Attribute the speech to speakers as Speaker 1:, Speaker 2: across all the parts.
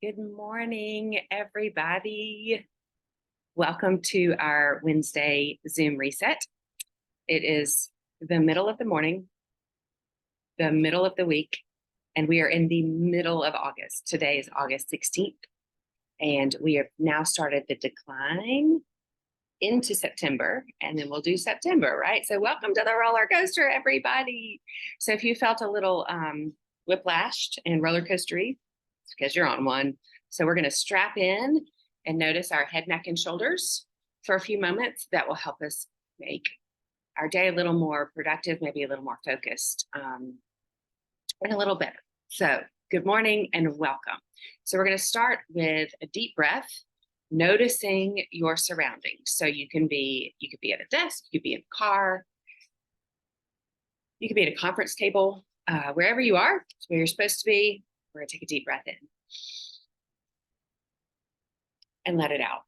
Speaker 1: Good morning, everybody. Welcome to our Wednesday Zoom reset. It is the middle of the morning, the middle of the week, and we are in the middle of August. Today is August 16th, and we have now started the decline into September, and then we'll do September, right? So welcome to the roller coaster, everybody. So if you felt a little whiplashed and roller coastery, it's because you're on one. So we're going to strap in and notice our head, neck, and shoulders for a few moments. That will help us make our day a little more productive, maybe a little more focused, and a little better. So good morning and welcome. So we're going to start with a deep breath, noticing your surroundings. So you could be at a desk, you could be in a car, you could be at a conference table, wherever you are, where you're supposed to be. We're going to take a deep breath in and let it out.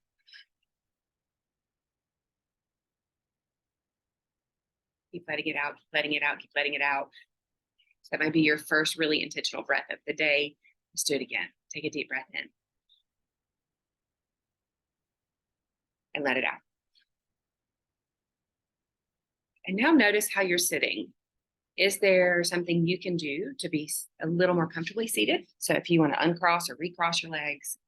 Speaker 1: Keep letting it out, keep letting it out, keep letting it out. So that might be your first really intentional breath of the day. Let's do it again. Take a deep breath in and let it out. And now notice how you're sitting. Is there something you can do to be a little more comfortably seated? So if you want to uncross or recross your legs,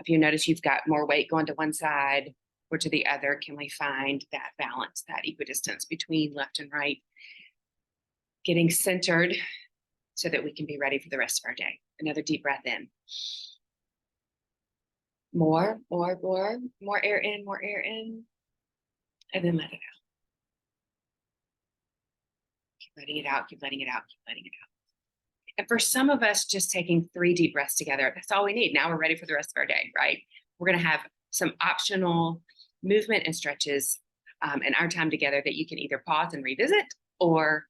Speaker 1: if you notice you've got more weight going to one side or to the other, can we find that balance, that equidistance between left and right? Getting centered so that we can be ready for the rest of our day. Another deep breath in. More air in, more air in, and then let it out. Keep letting it out, keep letting it out, keep letting it out. And for some of us, just taking 3 deep breaths together, that's all we need. Now we're ready for the rest of our day, right? We're going to have some optional movement and stretches in our time together that you can either pause and revisit or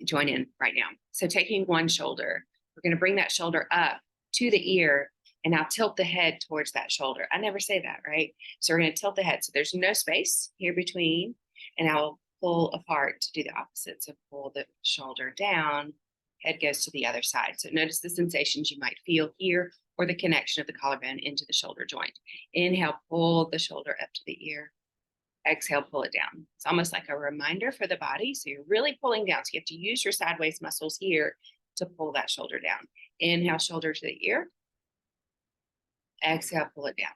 Speaker 1: join in right now. So taking one shoulder, we're going to bring that shoulder up to the ear and now tilt the head towards that shoulder. I never say that, right? So we're going to tilt the head. So there's no space here between, and I'll pull apart to do the opposite. So pull the shoulder down, head goes to the other side. So notice the sensations you might feel here or the connection of the collarbone into the shoulder joint. Inhale, pull the shoulder up to the ear. Exhale, pull it down. It's almost like a reminder for the body. So you're really pulling down. So you have to use your sideways muscles here to pull that shoulder down. Inhale, shoulder to the ear. Exhale, pull it down.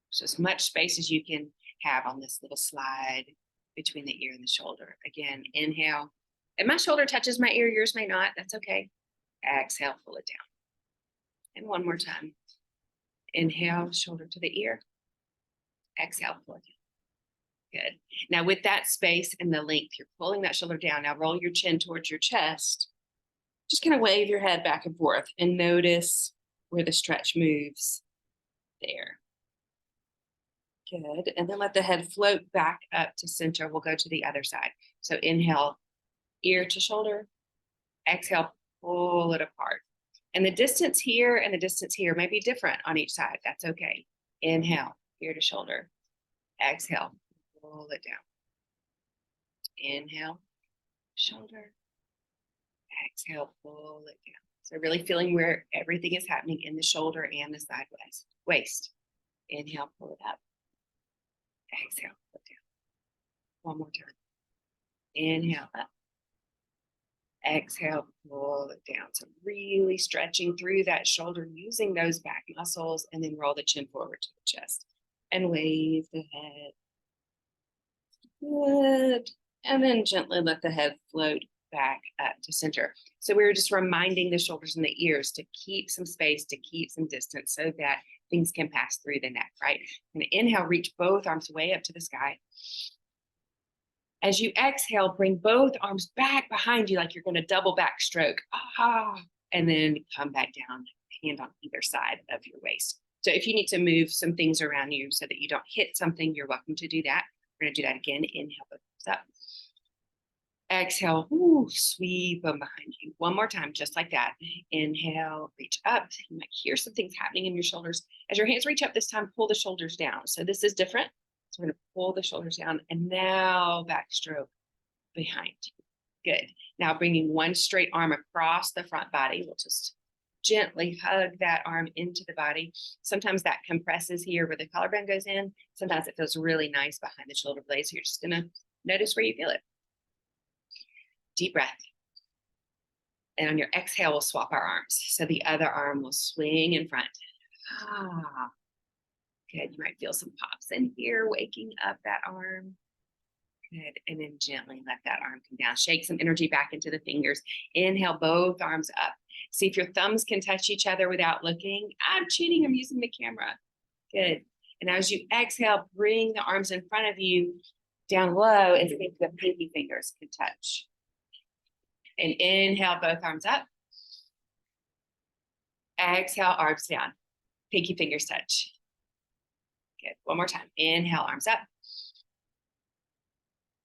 Speaker 1: So as much space as you can have on this little slide between the ear and the shoulder. Again, inhale. If my shoulder touches my ear, yours may not. That's okay. Exhale, pull it down. And one more time. Inhale, shoulder to the ear. Exhale, pull it down. Good. Now with that space and the length, you're pulling that shoulder down. Now roll your chin towards your chest. Just kind of wave your head back and forth and notice where the stretch moves there. Good. And then let the head float back up to center. We'll go to the other side. So inhale, ear to shoulder. Exhale, pull it apart. And the distance here and the distance here may be different on each side. That's okay. Inhale, ear to shoulder. Exhale, pull it down. Inhale, shoulder. Exhale, pull it down. So really feeling where everything is happening in the shoulder and the side waist. Inhale, pull it up. Exhale, pull it down. One more time. Inhale, up. Exhale, pull it down. So really stretching through that shoulder, using those back muscles, and then roll the chin forward to the chest and wave the head. Good. And then gently let the head float back up to center. So we're just reminding the shoulders and the ears to keep some space, to keep some distance so that things can pass through the neck, right? And inhale, reach both arms way up to the sky. As you exhale, bring both arms back behind you like you're going to double backstroke. And then come back down, hand on either side of your waist. So if you need to move some things around you so that you don't hit something, you're welcome to do that. We're going to do that again. Inhale, both arms up. Exhale, sweep them behind you. One more time, just like that. Inhale, reach up. You might hear some things happening in your shoulders. As your hands reach up this time, pull the shoulders down. So this is different. So we're going to pull the shoulders down and now backstroke behind you. Good. Now bringing one straight arm across the front body. We'll just gently hug that arm into the body. Sometimes that compresses here where the collarbone goes in. Sometimes it feels really nice behind the shoulder blades. So you're just gonna notice where you feel it. Deep breath. And on your exhale, we'll swap our arms. So the other arm will swing in front. Ah, good. You might feel some pops in here, waking up that arm. Good. And then gently let that arm come down. Shake some energy back into the fingers. Inhale both arms up. See if your thumbs can touch each other without looking. I'm cheating. I'm using the camera. Good. And as you exhale, bring the arms in front of you down low and see if the pinky fingers can touch. And inhale, both arms up. Exhale, arms down. Pinky fingers touch. Good. One more time. Inhale, arms up.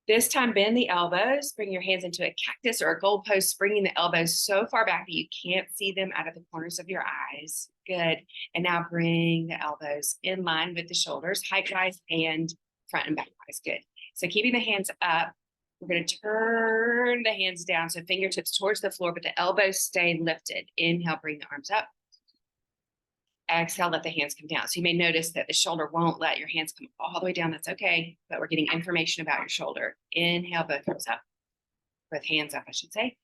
Speaker 1: This time, bend the elbows. Bring your hands into a cactus or a goalpost, bringing the elbows so far back that you can't see them out of the corners of your eyes. Good. And now bring the elbows in line with the shoulders, height-wise and front and back-wise. Good. So keeping the hands up, we're going to turn the hands down, so fingertips towards the floor, but the elbows stay lifted. Inhale, bring the arms up. Exhale, let the hands come down. So you may notice that the shoulder won't let your hands come all the way down. That's okay, but we're getting information about your shoulder. Inhale, both arms up. Both hands up, I should say.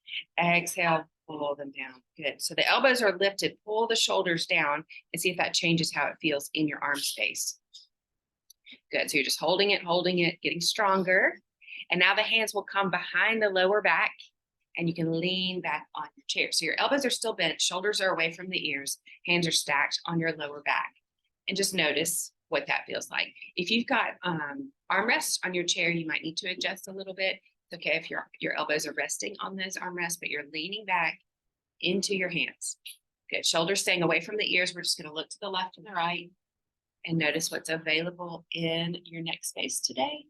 Speaker 1: Exhale, pull them down. Good. So the elbows are lifted. Pull the shoulders down and see if that changes how it feels in your arm space. Good. So you're just holding it, getting stronger. And now the hands will come behind the lower back and you can lean back on your chair. So your elbows are still bent, shoulders are away from the ears, hands are stacked on your lower back. And just notice what that feels like. If you've got armrests on your chair, you might need to adjust a little bit. It's okay if your elbows are resting on those armrests, but you're leaning back into your hands. Good. Shoulders staying away from the ears. We're just going to look to the left and the right and notice what's available in your neck space today.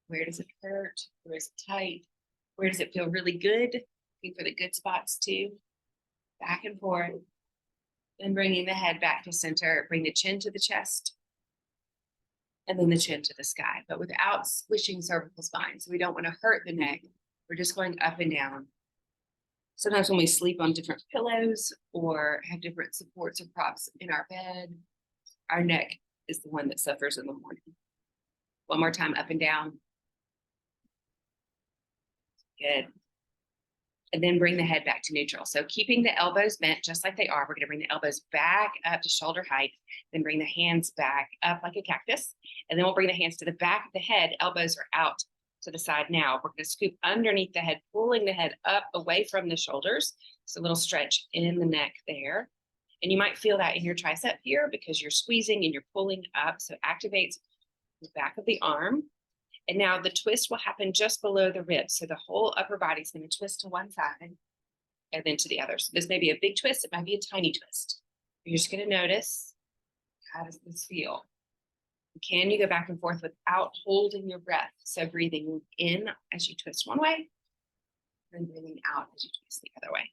Speaker 1: Where does it hurt? Where is it tight? Where does it feel really good? Looking for the good spots too. Back and forth. Then bringing the head back to center. Bring the chin to the chest. And then the chin to the sky, but without squishing cervical spine. So we don't want to hurt the neck. We're just going up and down. Sometimes when we sleep on different pillows or have different supports or props in our bed, our neck is the one that suffers in the morning. One more time, up and down. Good. And then bring the head back to neutral. So keeping the elbows bent just like they are, we're going to bring the elbows back up to shoulder height, then bring the hands back up like a cactus. And then we'll bring the hands to the back of the head. Elbows are out to the side now. We're going to scoop underneath the head, pulling the head up away from the shoulders. So a little stretch in the neck there. And you might feel that in your tricep here because you're squeezing and you're pulling up. So it activates the back of the arm. And now the twist will happen just below the ribs. So the whole upper body is going to twist to one side and then to the other. So this may be a big twist. It might be a tiny twist. You're just going to notice, how does this feel? Can you go back and forth without holding your breath? So breathing in as you twist one way, and breathing out as you twist the other way.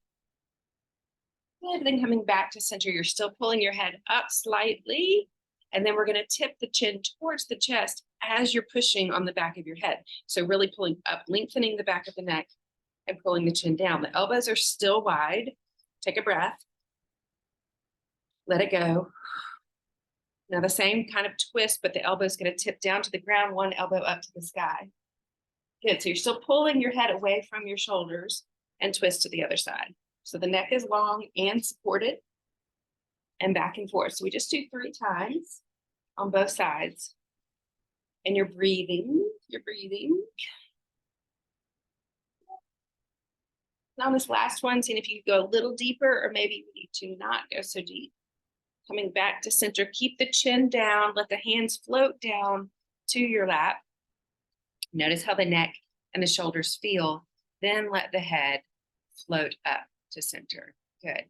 Speaker 1: Good. Then coming back to center, you're still pulling your head up slightly. And then we're going to tip the chin towards the chest as you're pushing on the back of your head. So really pulling up, lengthening the back of the neck and pulling the chin down. The elbows are still wide. Take a breath. Let it go. Now the same kind of twist, but the elbow is going to tip down to the ground, one elbow up to the sky. Good. So you're still pulling your head away from your shoulders and twist to the other side. So the neck is long and supported and back and forth. So we just do 3 times on both sides. And you're breathing. Now on this last one, seeing if you could go a little deeper or maybe we need to not go so deep. Coming back to center, keep the chin down, let the hands float down to your lap. Notice how the neck and the shoulders feel. Then let the head float up to center. Good.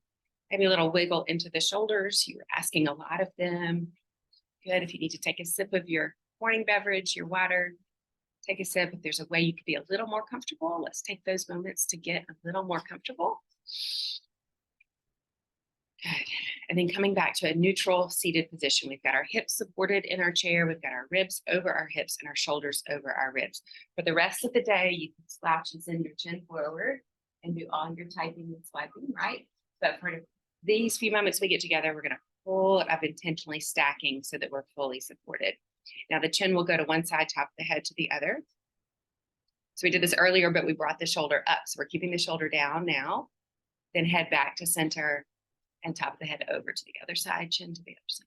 Speaker 1: Maybe a little wiggle into the shoulders. You were asking a lot of them. Good. If you need to take a sip of your morning beverage, your water, take a sip. If there's a way you could be a little more comfortable, let's take those moments to get a little more comfortable. Good. And then coming back to a neutral seated position. We've got our hips supported in our chair. We've got our ribs over our hips and our shoulders over our ribs. For the rest of the day, you can slouch and send your chin forward and do all your typing and swiping, right? But for these few moments we get together, we're going to pull it up, intentionally stacking so that we're fully supported. Now the chin will go to one side, top of the head to the other. So we did this earlier, but we brought the shoulder up. So we're keeping the shoulder down now, then head back to center and top of the head over to the other side, chin to the other side.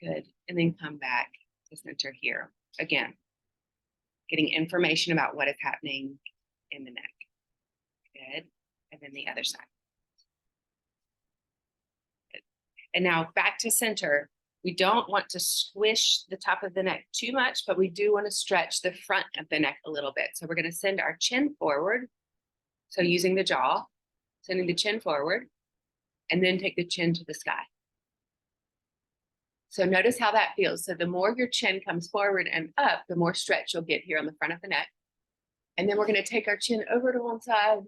Speaker 1: Good. And then come back to center here. Again, getting information about what is happening in the neck. Good. And then the other side. Good. And now back to center. We don't want to squish the top of the neck too much, but we do want to stretch the front of the neck a little bit. So we're going to send our chin forward. So using the jaw, sending the chin forward, and then take the chin to the sky. So notice how that feels. So the more your chin comes forward and up, the more stretch you'll get here on the front of the neck. And then we're going to take our chin over to one side,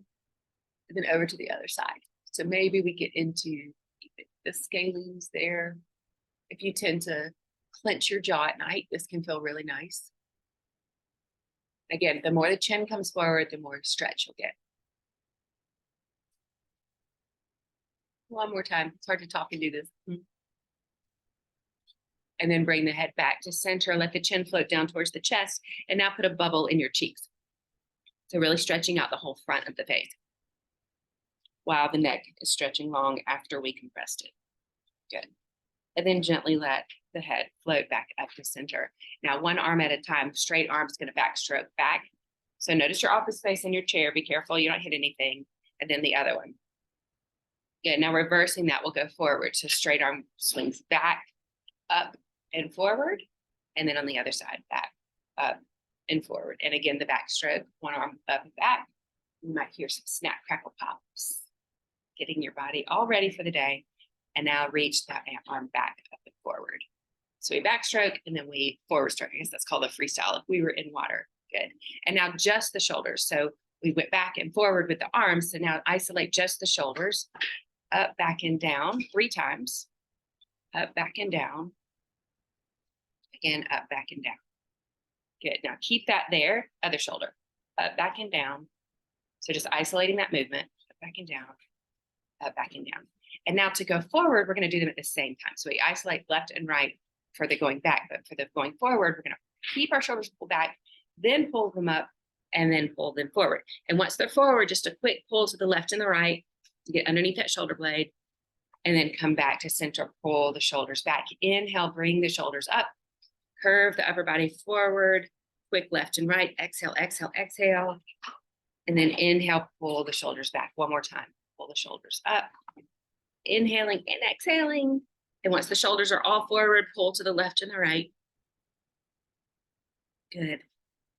Speaker 1: and then over to the other side. So maybe we get into the scalenes there. If you tend to clench your jaw at night, this can feel really nice. Again, the more the chin comes forward, the more stretch you'll get. One more time. It's hard to talk and do this. And then bring the head back to center. Let the chin float down towards the chest. And now put a bubble in your cheeks. So really stretching out the whole front of the face, while the neck is stretching long after we compressed it. Good. And then gently let the head float back up to center. Now, one arm at a time. Straight arm's going to backstroke back. So notice your office space in your chair. Be careful you don't hit anything. And then the other one. Good. Now reversing that, we'll go forward. So straight arm swings back, up and forward. And then on the other side, back, up and forward. And again, the backstroke, one arm up and back. You might hear some snap, crackle, pops. Getting your body all ready for the day. And now reach that arm back up and forward. So we backstroke and then we forward stroke. I guess that's called a freestyle if we were in water. Good. And now just the shoulders. So we went back and forward with the arms. So now isolate just the shoulders. Up, back, and down 3 times. Up, back, and down. Again, up, back, and down. Good. Now keep that there. Other shoulder. Up, back, and down. So just isolating that movement. Up, back, and down. Up, back, and down. And now to go forward, we're going to do them at the same time. So we isolate left and right for the going back, but for the going forward, we're going to keep our shoulders pulled back, then pull them up, and then pull them forward. And once they're forward, just a quick pull to the left and the right to get underneath that shoulder blade, and then come back to center, pull the shoulders back. Inhale, bring the shoulders up, curve the upper body forward, quick left and right, exhale, exhale, exhale, and then inhale, pull the shoulders back. One more time, pull the shoulders up. Inhaling and exhaling. And once the shoulders are all forward, pull to the left and the right. Good.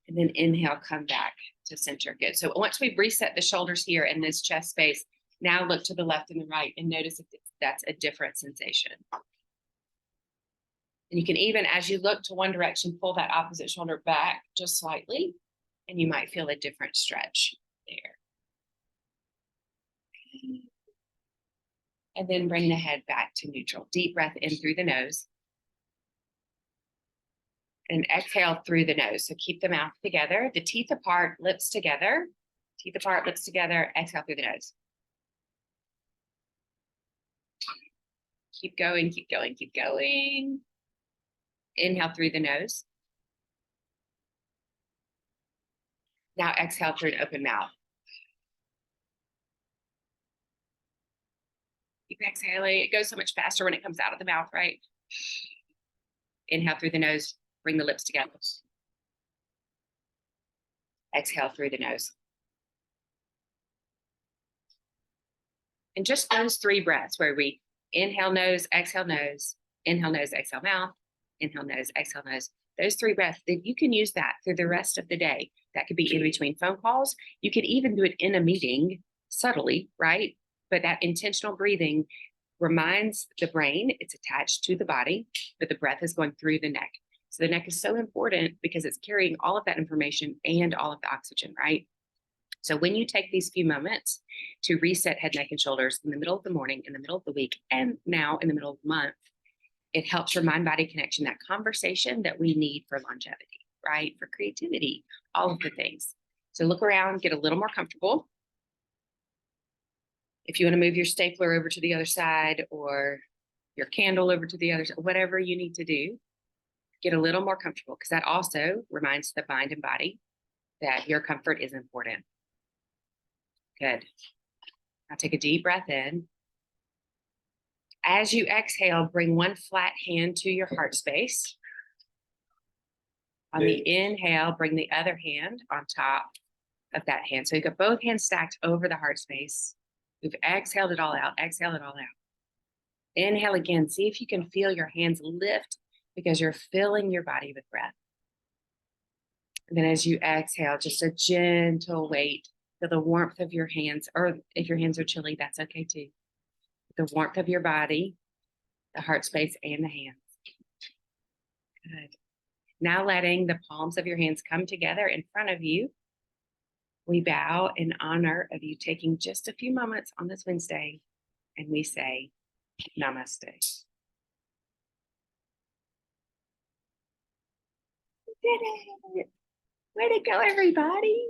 Speaker 1: And then inhale, come back to center. Good. So once we've reset the shoulders here in this chest space, now look to the left and the right and notice if that's a different sensation. And you can even, as you look to one direction, pull that opposite shoulder back just slightly, and you might feel a different stretch there. Okay. And then bring the head back to neutral. Deep breath in through the nose. And exhale through the nose. So keep the mouth together, the teeth apart, lips together. Teeth apart, lips together. Exhale through the nose. Keep going, keep going, keep going. Inhale through the nose. Now exhale through an open mouth. Keep exhaling. It goes so much faster when it comes out of the mouth, right? Inhale through the nose. Bring the lips together. Exhale through the nose. And just those 3 breaths where we inhale nose, exhale nose, inhale nose, exhale mouth, inhale nose, exhale nose. Those 3 breaths, you can use that through the rest of the day. That could be in between phone calls. You could even do it in a meeting subtly, right? But that intentional breathing reminds the brain it's attached to the body, but the breath is going through the neck. So the neck is so important because it's carrying all of that information and all of the oxygen, right? So when you take these few moments to reset head, neck, and shoulders in the middle of the morning, in the middle of the week, and now in the middle of the month, it helps your mind-body connection, that conversation that we need for longevity, right? For creativity, all of the things. So look around, get a little more comfortable. If you want to move your stapler over to the other side or your candle over to the other side, whatever you need to do, get a little more comfortable, because that also reminds the mind and body that your comfort is important. Good. Now take a deep breath in. As you exhale, bring one flat hand to your heart space. On the inhale, bring the other hand on top of that hand. So you've got both hands stacked over the heart space. We've exhaled it all out. Exhale it all out. Inhale again. See if you can feel your hands lift because you're filling your body with breath. And then as you exhale, just a gentle weight. Feel the warmth of your hands, or if your hands are chilly, that's okay too. The warmth of your body, the heart space, and the hands. Good. Now letting the palms of your hands come together in front of you, we bow in honor of you taking just a few moments on this Wednesday, and we say, Namaste. We did it. Way to go, everybody.